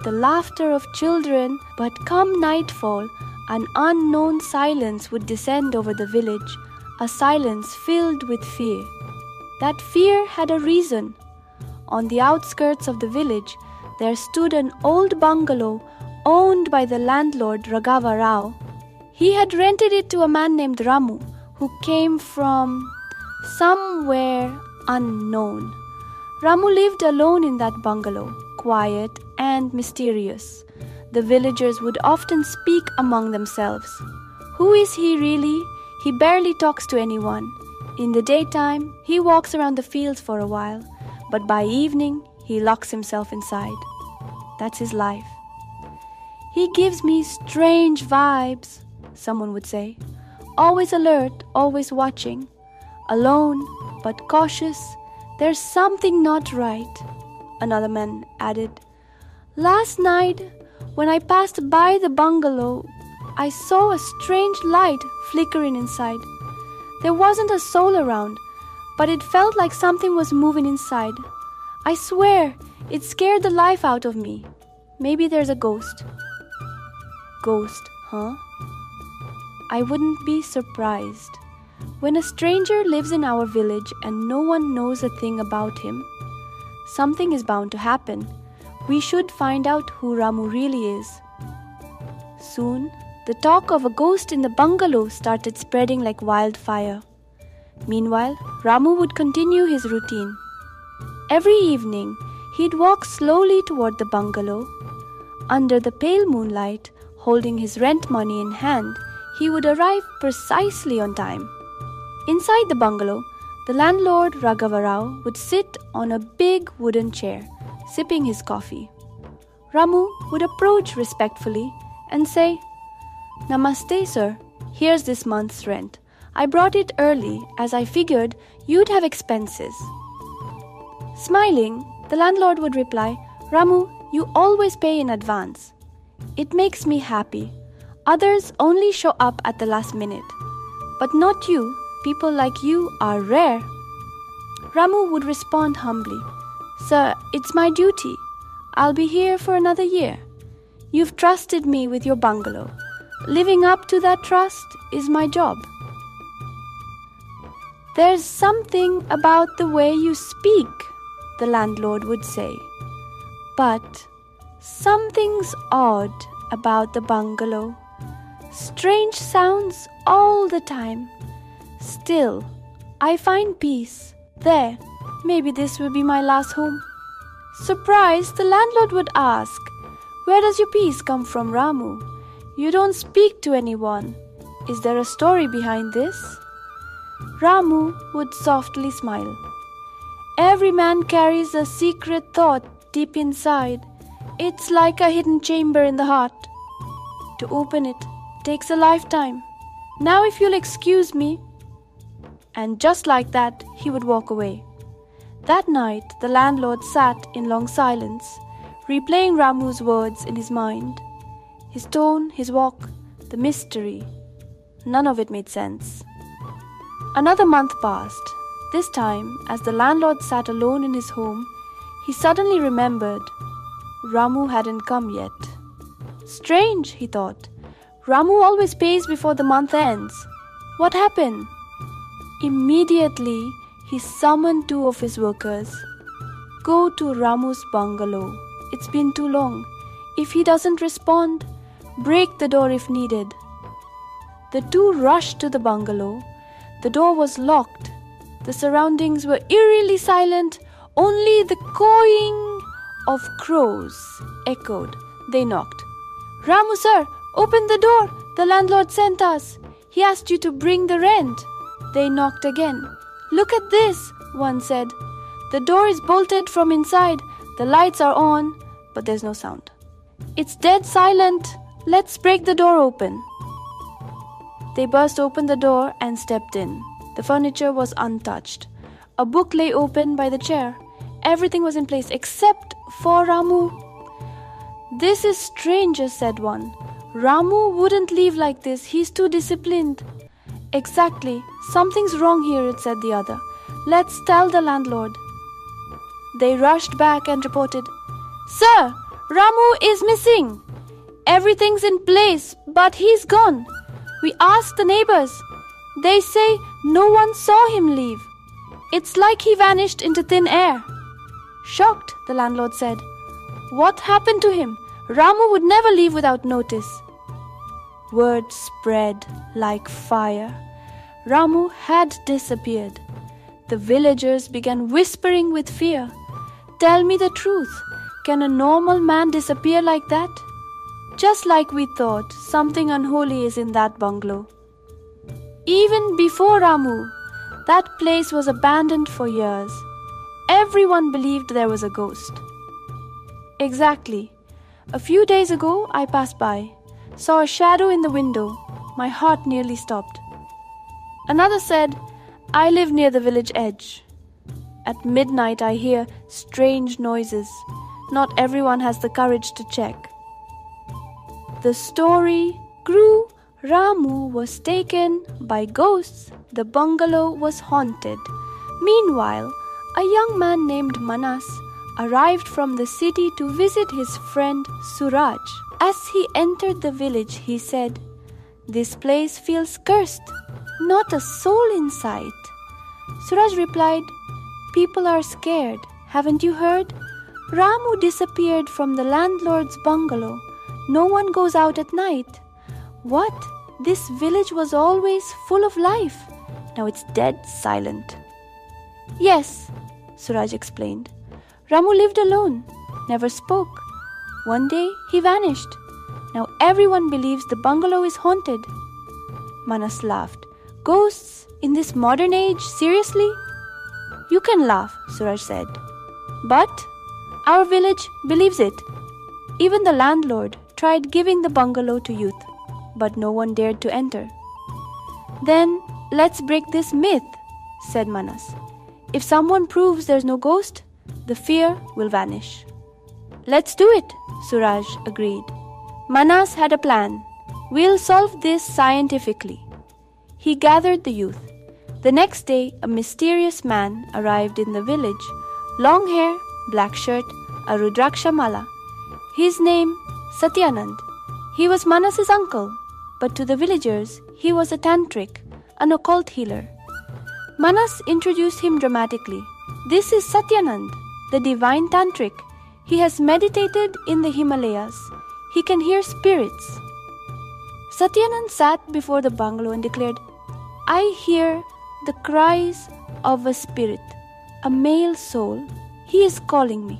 the laughter of children, but come nightfall, an unknown silence would descend over the village, a silence filled with fear. That fear had a reason. On the outskirts of the village, there stood an old bungalow owned by the landlord Raghava Rao. He had rented it to a man named Ramu, who came from somewhere unknown. Ramu lived alone in that bungalow, quiet and mysterious. The villagers would often speak among themselves. Who is he really? He barely talks to anyone. In the daytime, he walks around the fields for a while, but by evening, he locks himself inside. That's his life. He gives me strange vibes, someone would say. Always alert, always watching. Alone, but cautious. There's something not right, another man added. Last night, when I passed by the bungalow, I saw a strange light flickering inside. There wasn't a soul around, but it felt like something was moving inside. I swear, it scared the life out of me. Maybe there's a ghost. Ghost, huh? I wouldn't be surprised. When a stranger lives in our village and no one knows a thing about him, something is bound to happen. We should find out who Ramu really is. Soon, the talk of a ghost in the bungalow started spreading like wildfire. Meanwhile, Ramu would continue his routine. Every evening, he'd walk slowly toward the bungalow. Under the pale moonlight, holding his rent money in hand, he would arrive precisely on time. Inside the bungalow, the landlord Raghava Rao would sit on a big wooden chair, sipping his coffee. Ramu would approach respectfully and say, "Namaste, sir. Here's this month's rent. I brought it early as I figured you'd have expenses." Smiling, the landlord would reply, "Ramu, you always pay in advance. It makes me happy. Others only show up at the last minute. But not you. People like you are rare." Ramu would respond humbly, "Sir, it's my duty. I'll be here for another year. You've trusted me with your bungalow. Living up to that trust is my job." "There's something about the way you speak," the landlord would say. "But something's odd about the bungalow. Strange sounds all the time. Still, I find peace. There, maybe this will be my last home." Surprised, the landlord would ask, "Where does your peace come from, Ramu? You don't speak to anyone. Is there a story behind this?" Ramu would softly smile. "Every man carries a secret thought deep inside. It's like a hidden chamber in the heart. To open it takes a lifetime. Now if you'll excuse me." And just like that, he would walk away. That night, the landlord sat in long silence, replaying Ramu's words in his mind. His tone, his walk, the mystery. None of it made sense. Another month passed. This time, as the landlord sat alone in his home, he suddenly remembered Ramu hadn't come yet. Strange, he thought. Ramu always pays before the month ends. What happened? Immediately, he summoned 2 of his workers. "Go to Ramu's bungalow. It's been too long. If he doesn't respond, break the door if needed." The 2 rushed to the bungalow. The door was locked. The surroundings were eerily silent. Only the cawing of crows echoed. They knocked. "Ramu, sir, open the door. The landlord sent us. He asked you to bring the rent." They knocked again. "Look at this," one said. "The door is bolted from inside. The lights are on, but there's no sound. It's dead silent. Let's break the door open." They burst open the door and stepped in. The furniture was untouched. A book lay open by the chair. Everything was in place except for Ramu. "This is strange," said one. "Ramu wouldn't leave like this. He's too disciplined." "Exactly. Something's wrong here," said the other. "Let's tell the landlord." They rushed back and reported, "Sir, Ramu is missing! Everything's in place, but he's gone. We asked the neighbors. They say no one saw him leave. It's like he vanished into thin air. Shocked, the landlord said, What happened to him? Ramu would never leave without notice. Word spread like fire. Ramu had disappeared. The villagers began whispering with fear. Tell me the truth. Can a normal man disappear like that? Just like we thought, something unholy is in that bungalow. Even before Ramu, that place was abandoned for years. Everyone believed there was a ghost. Exactly. A few days ago, I passed by, saw a shadow in the window. My heart nearly stopped. Another said, I live near the village edge. At midnight, I hear strange noises. Not everyone has the courage to check. The story grew. Ramu was taken by ghosts. The bungalow was haunted. Meanwhile, a young man named Manas arrived from the city to visit his friend Suraj. As he entered the village, he said, This place feels cursed. Not a soul in sight. Suraj replied, People are scared. Haven't you heard? Ramu disappeared from the landlord's bungalow. No one goes out at night. What? This village was always full of life. Now it's dead silent. Yes, Suraj explained. Ramu lived alone, never spoke. One day he vanished. Now everyone believes the bungalow is haunted. Manas laughed. Ghosts in this modern age? Seriously? You can laugh, Suraj said. But our village believes it. Even the landlord tried giving the bungalow to youth, but no one dared to enter. Then let's break this myth, said Manas. If someone proves there's no ghost, the fear will vanish. Let's do it, Suraj agreed. Manas had a plan. We'll solve this scientifically. He gathered the youth. The next day, a mysterious man arrived in the village. Long hair, black shirt, a Rudraksha mala. His name, Satyanand. He was Manas's uncle, but to the villagers, he was a tantric, an occult healer. Manas introduced him dramatically. This is Satyanand, the divine tantric. He has meditated in the Himalayas. He can hear spirits. Satyanand sat before the bungalow and declared, I hear the cries of a spirit, a male soul. He is calling me.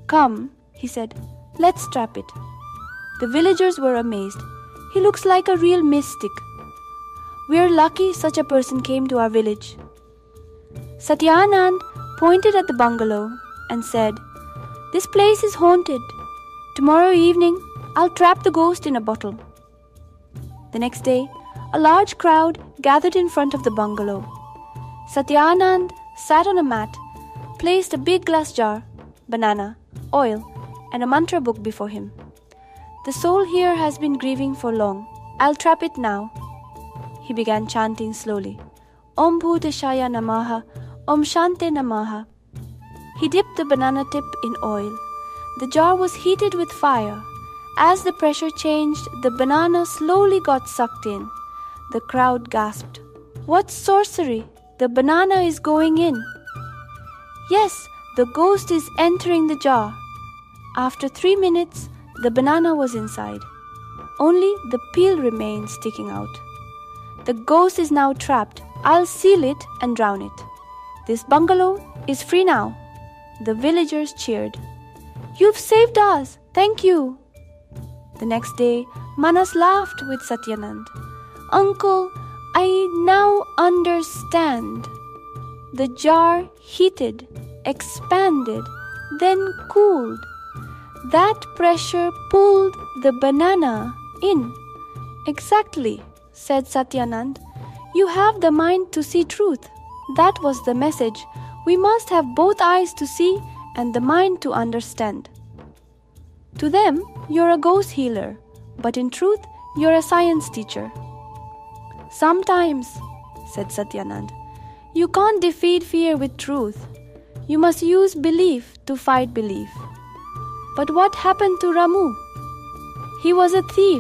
Come, he said, let's trap it. The villagers were amazed. He looks like a real mystic. We are lucky such a person came to our village. Satyanand pointed at the bungalow and said, This place is haunted. Tomorrow evening, I'll trap the ghost in a bottle. The next day, a large crowd gathered in front of the bungalow. Satyanand sat on a mat, placed a big glass jar, banana, oil, and a mantra book before him. The soul here has been grieving for long. I'll trap it now. He began chanting slowly. Om Bhuteshaya Namaha, Om Shante Namaha. He dipped the banana tip in oil. The jar was heated with fire. As the pressure changed, the banana slowly got sucked in. The crowd gasped. What sorcery? The banana is going in. Yes, the ghost is entering the jar. After 3 minutes, the banana was inside. Only the peel remained sticking out. The ghost is now trapped. I'll seal it and drown it. This bungalow is free now. The villagers cheered. You've saved us. Thank you. The next day, Manas laughed with Satyanand. Uncle, I now understand. The jar heated, expanded, then cooled. That pressure pulled the banana in. Exactly, said Satyanand. You have the mind to see truth. That was the message. We must have both eyes to see and the mind to understand. To them, you're a ghost healer, but in truth, you're a science teacher. Sometimes, said Satyanand, you can't defeat fear with truth. You must use belief to fight belief. But what happened to Ramu? He was a thief,